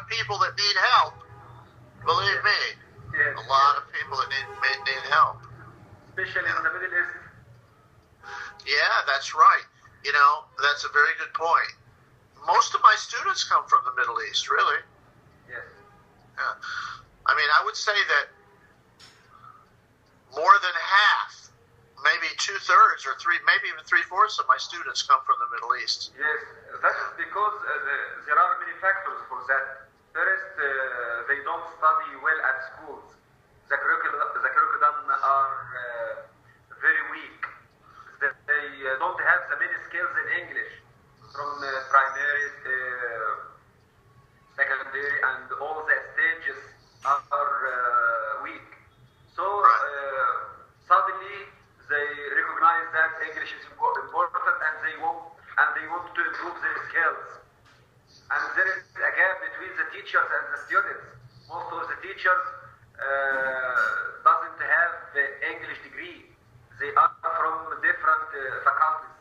of people that need help. Believe me, Yes, a lot of people that need help. especially in the Middle East. Yeah, that's right. You know, that's a very good point. Most of my students come from the Middle East, really. Yes. Yeah. I mean, I would say that more than half, maybe 2/3 or maybe even 3/4 of my students come from the Middle East. Yes, that is because there are many factors for that. First, they don't study well at schools. The curriculum are very weak. They don't have the many skills in English from primary, secondary, and all the stages are weak. So suddenly they recognize that English is important, and they want to improve their skills. And there is a gap between the teachers and the students. Most of the teachers doesn't have the English degree. They are from different faculties,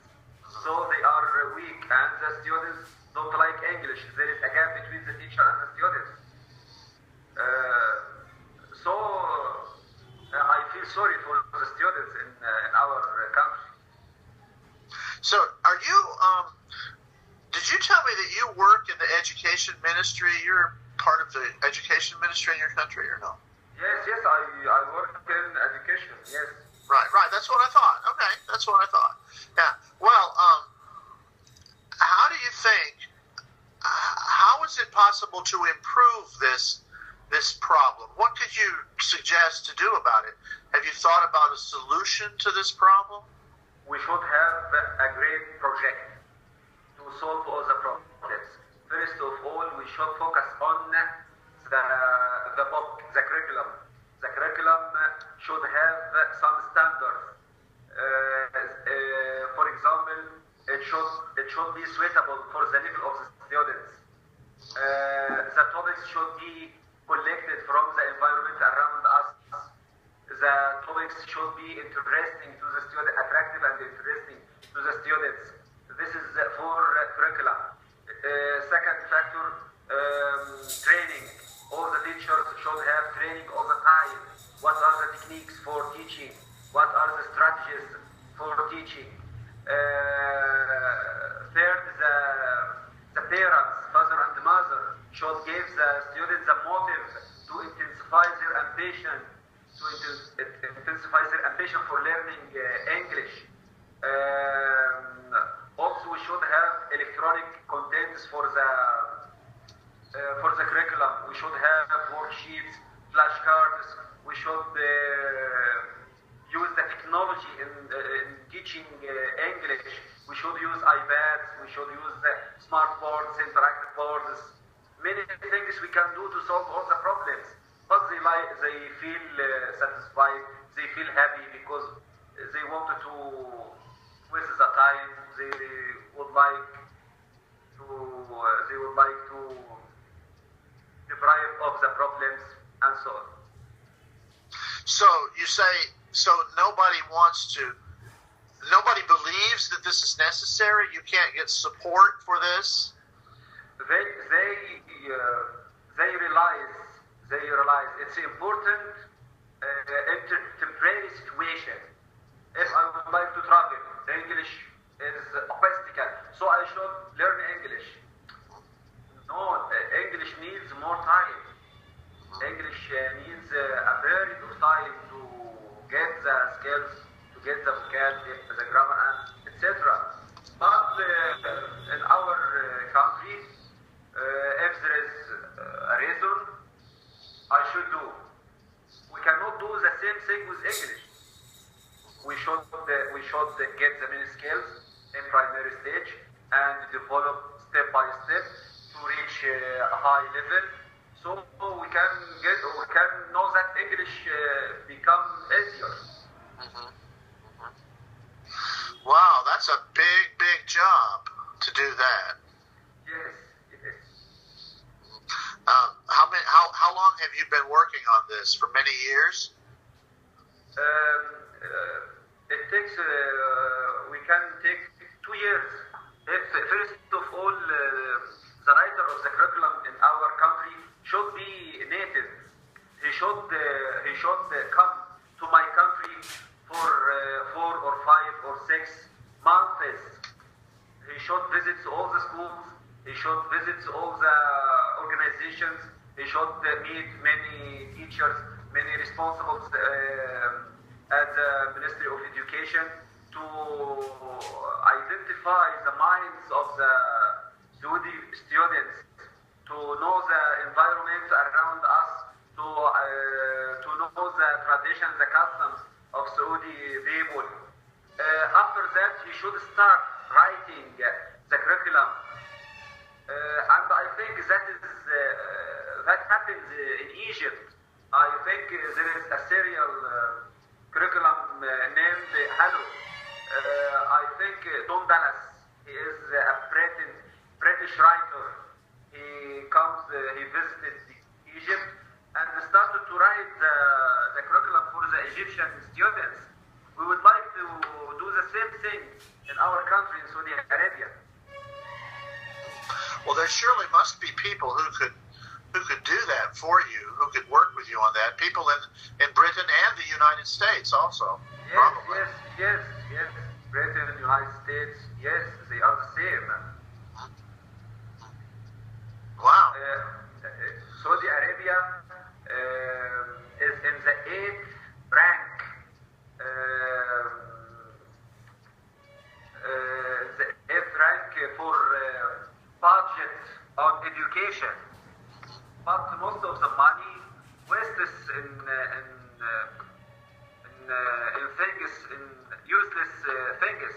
so they are weak, and the students don't like English. There is a gap between the teacher and the students. So I feel sorry for the students in our country. So, are you? Did you tell me that you work in the education ministry? You're part of the education ministry in your country, or no? Yes, I work in education. Yes. Right. That's what I thought. Okay, that's what I thought. Yeah. Well, how do you think? How is it possible to improve this problem? What could you suggest to do about it? Have you thought about a solution to this problem? We should have a great project to solve all the problems. First of all, we should focus on the book, the curriculum. The curriculum should have some standards. For example, it should be suitable for the level of the students. The topics should be collected from the environment around us. The topics should be interesting to the student, attractive and interesting to the students. This is for curriculum. Second factor, training. All the teachers should have training all the time. What are the techniques for teaching? What are the strategies for teaching? Third, the parents, father and mother, should give the students a motive to intensify their ambition, for learning English. Also, we should have electronic contents for the curriculum. We should have worksheets, flashcards. We should use the technology in teaching English. We should use iPads. We should use smart boards, interactive boards. Many things we can do to solve all the problems. But they feel satisfied. They feel happy because they wanted to waste the time. They would like to deprive of the problems and so on. So you say, nobody believes that this is necessary? You can't get support for this? They realize it's important in temporary situation. If I would like to travel, English is obstacle, so I should learn English. No, English needs more time. English needs a period of time to get the skills, to get the vocabulary, the grammar, and etc. But in our country, if there is a reason, I should do. We cannot do the same thing with English. We should get the many skills in primary stage and develop step by step to reach a high level, so we can know that English become easier. Mm-hmm. Mm-hmm. Wow, that's a big job to do that. Yes, it is. How long have you been working on this? For many years? It takes. We can take 2 years. First of all, the writer of the curriculum in our country should be native. He should come to my country for 4 or 5 or 6 months. He should visit all the schools. He should visit all the organizations. He should meet many teachers, many responsibles at the Ministry of Education to identify the minds of the Saudi students, to know the environment around us, to know the traditions, the customs of Saudi people. After that, he should start writing the curriculum. And I think that happens in Egypt. I think there is a serial curriculum named Hello. I think Don Dallas, he is a British writer. He visited Egypt and started to write the curriculum for the Egyptian students. We would like to do the same thing in our country, in Saudi Arabia. Well, there surely must be people who could do that for you, who could work with you on that. People in Britain and the United States also. Yes, probably. yes. Britain, United States, yes, they are the same. Wow. Saudi Arabia is in the 8th rank. The 8th rank for budget on education. But most of the money wastes in things, in useless things.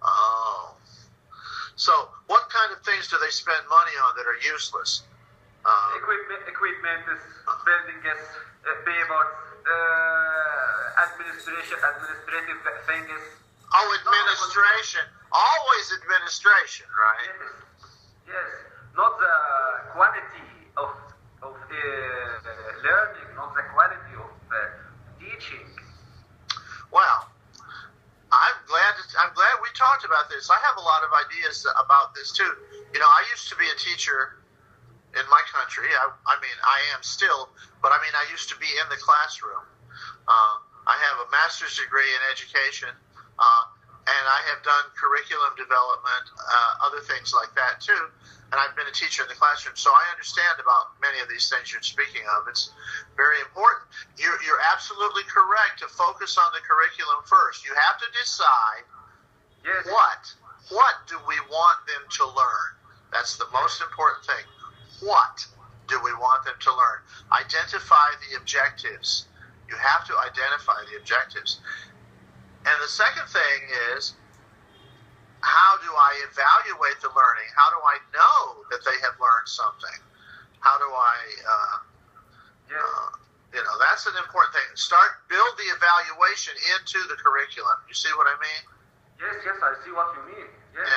Oh. So, what kind of things do they spend money on that are useless? Equipment, buildings, papers, administrative things. Oh, administration. Always administration, right? Yes. Not the quality of learning, not the quality of teaching. Well, I'm glad we talked about this. I have a lot of ideas about this too. You know, I used to be a teacher in my country. I mean, I am still, but I mean, I used to be in the classroom. I have a master's degree in education, and I have done curriculum development, other things like that too. And I've been a teacher in the classroom, so I understand about many of these things you're speaking of. It's very important. You're absolutely correct to focus on the curriculum first. You have to decide what do we want them to learn. That's the most important thing. What do we want them to learn? Identify the objectives. You have to identify the objectives. And the second thing is, how do I evaluate the learning? How do I know that they have learned something? How do I, that's an important thing. Build the evaluation into the curriculum. You see what I mean? Yes, I see what you mean. Yes.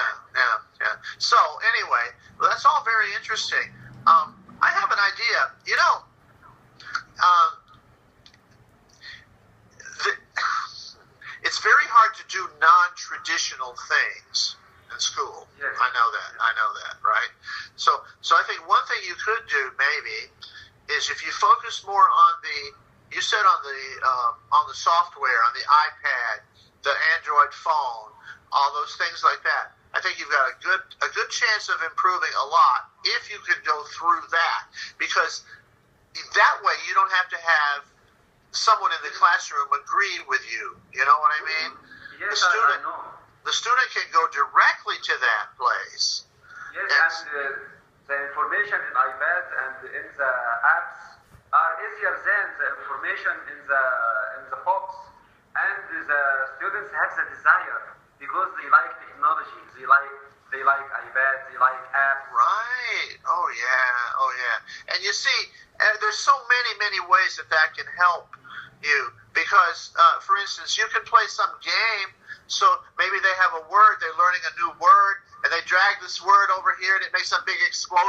Yeah. So anyway, that's all very interesting. I have an idea. You know, it's very hard to do non-traditional things in school. Yes. I know that, right? So I think one thing you could do maybe is if you focus more on you said on the software, on the iPad, the Android phone, all those things like that. I think you've got a good chance of improving a lot if you could go through that, because that way you don't have to have someone in the classroom agree with you. You know what I mean? Yes, I know. The student can go directly to that place. Yes, and the information in iPad and in the apps are easier than the information in the box. And the students have the desire because they like technology. They like iPads. They like apps. Right. Oh yeah. And you see, there's so many ways that can help you, because for instance, you can play some game, so maybe they have a word, they're learning a new word, and they drag this word over here and it makes a big explosion.